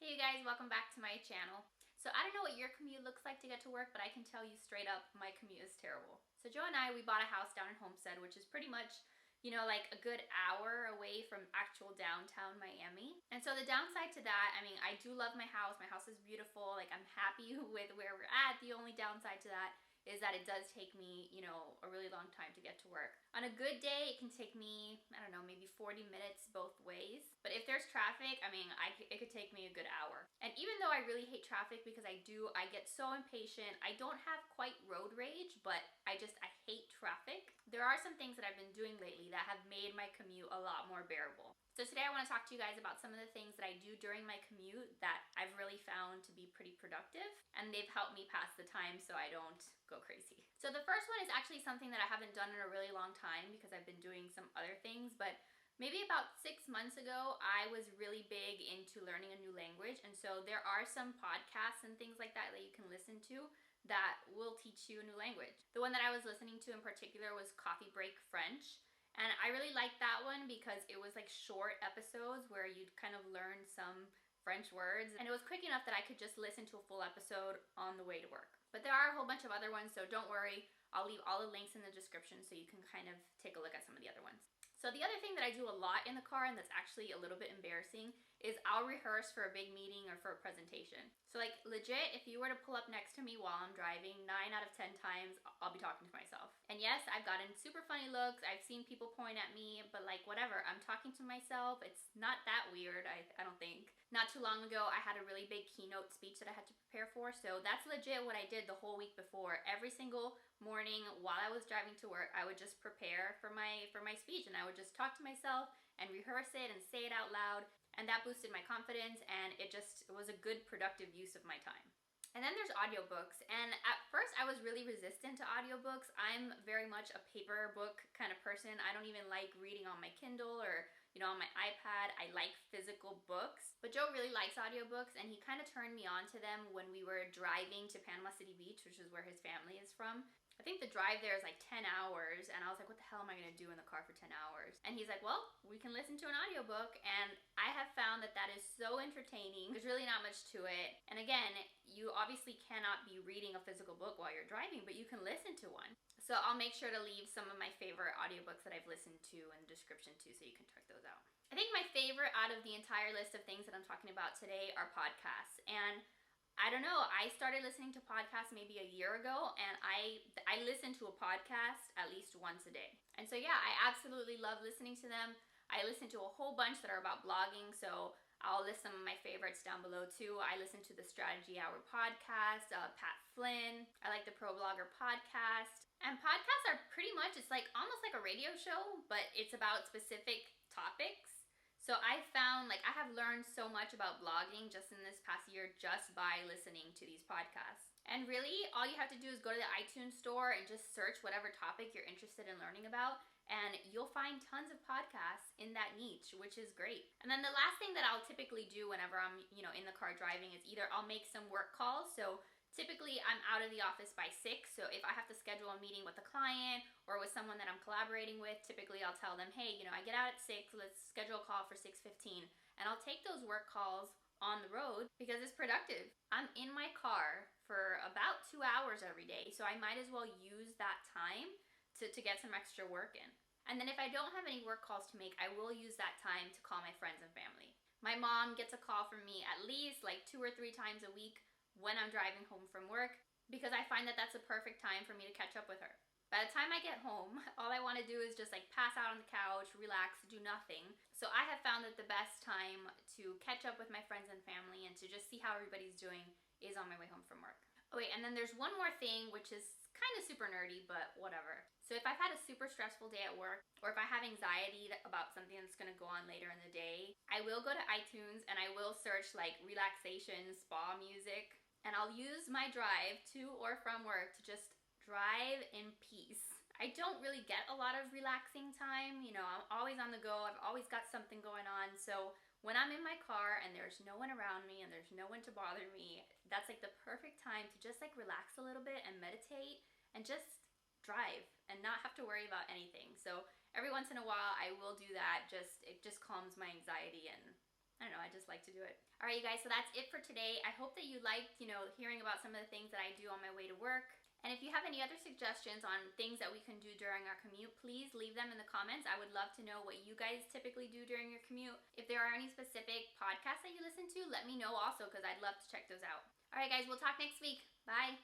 Hey you guys, welcome back to my channel. So I don't know what your commute looks like to get to work, but I can tell you straight up, my commute is terrible. So Joe and I, we bought a house down in Homestead, which is pretty much, like a good hour away from actual downtown Miami. And so the downside to that, I do love my house. My house is beautiful. Like, I'm happy with where we're at. The only downside to that is that it does take me, a really long time to get to work. On a good day, it can take me, I don't know, maybe 40 minutes both ways. But if there's traffic, it could take me a good hour. And even though I really hate traffic because I get so impatient. I don't have quite road rage, but I hate traffic. There are some things that I've been doing lately that have made my commute a lot more bearable. So today I want to talk to you guys about some of the things that I do during my commute that I've really found to be pretty productive, and they've helped me pass the time so I don't go crazy. So the first one is actually something that I haven't done in a really long time because I've been doing some other things, but maybe about 6 months ago, I was really big into learning a new language, and so there are some podcasts and things like that that you can listen to that will teach you a new language. The one that I was listening to in particular was Coffee Break French. And I really liked that one because it was like short episodes where you'd kind of learn some French words. And it was quick enough that I could just listen to a full episode on the way to work. But there are a whole bunch of other ones, so don't worry. I'll leave all the links in the description so you can kind of take a look at some of the other ones. So the other thing that I do a lot in the car, and that's actually a little bit embarrassing, is I'll rehearse for a big meeting or for a presentation. So like legit, if you were to pull up next to me while I'm driving, 9 out of 10 times, I'll be talking to myself. And yes, I've gotten super funny looks. I've seen people point at me, but like whatever, I'm talking to myself. It's not that weird, I don't think. Not too long ago, I had a really big keynote speech that I had to prepare for. So that's legit what I did the whole week before. Every single morning while I was driving to work, I would just prepare for my speech, and I would just talk to myself and rehearse it and say it out loud. And that boosted my confidence, and it was a good productive use of my time. And then there's audiobooks, and at first I was really resistant to audiobooks. I'm very much a paper book kind of person. I don't even like reading on my Kindle or on my iPad. I like physical books. But Joe really likes audiobooks, and he kind of turned me on to them when we were driving to Panama City Beach, which is where his family is from. I think the drive there is like 10 hours, and I was like, what the hell am I going to do in the car for 10 hours? And he's like, well, we can listen to an audiobook, and I have found that that is so entertaining. There's really not much to it. And again, you obviously cannot be reading a physical book while you're driving, but you can listen to one. So I'll make sure to leave some of my favorite audiobooks that I've listened to in the description too, so you can check those out. I think my favorite out of the entire list of things that I'm talking about today are podcasts. And I don't know, I started listening to podcasts maybe a year ago, and I listen to a podcast at least once a day. And so yeah, I absolutely love listening to them. I listen to a whole bunch that are about blogging, so I'll list some of my favorites down below too. I listen to the Strategy Hour podcast, Pat Flynn. I like the Pro Blogger podcast. And podcasts are pretty much, it's like almost like a radio show, but it's about specific topics. So I found, I have learned so much about blogging just in this past year just by listening to these podcasts. And really, all you have to do is go to the iTunes store and just search whatever topic you're interested in learning about, and you'll find tons of podcasts in that niche, which is great. And then the last thing that I'll typically do whenever I'm, in the car driving is either I'll make some work calls. So typically I'm out of the office by 6, so if I have to schedule a meeting with a client or with someone that I'm collaborating with, typically I'll tell them, hey, I get out at 6, let's schedule a call for 6:15. And I'll take those work calls on the road because it's productive. I'm in my car for about 2 hours every day, so I might as well use that time to get some extra work in. And then if I don't have any work calls to make, I will use that time to call my friends and family. My mom gets a call from me at least 2 or 3 times a week when I'm driving home from work, because I find that that's a perfect time for me to catch up with her. By the time I get home, all I want to do is just pass out on the couch, relax, do nothing. So I have found that the best time to catch up with my friends and family and to just see how everybody's doing is on my way home from work. Oh wait, and then there's one more thing which is kind of super nerdy, but whatever. So if I've had a super stressful day at work, or if I have anxiety about something that's going to go on later in the day, I will go to iTunes and I will search relaxation, spa music, and I'll use my drive to or from work to just drive in peace. I don't really get a lot of relaxing time. I'm always on the go. I've always got something going on. So when I'm in my car and there's no one around me and there's no one to bother me, that's the perfect time to just relax a little bit and meditate and just drive and not have to worry about anything. So every once in a while I will do that. It just calms my anxiety, and I don't know, I just like to do it. All right, you guys, so that's it for today. I hope that you liked, hearing about some of the things that I do on my way to work. And if you have any other suggestions on things that we can do during our commute, please leave them in the comments. I would love to know what you guys typically do during your commute. If there are any specific podcasts that you listen to, let me know also, because I'd love to check those out. All right, guys, we'll talk next week. Bye.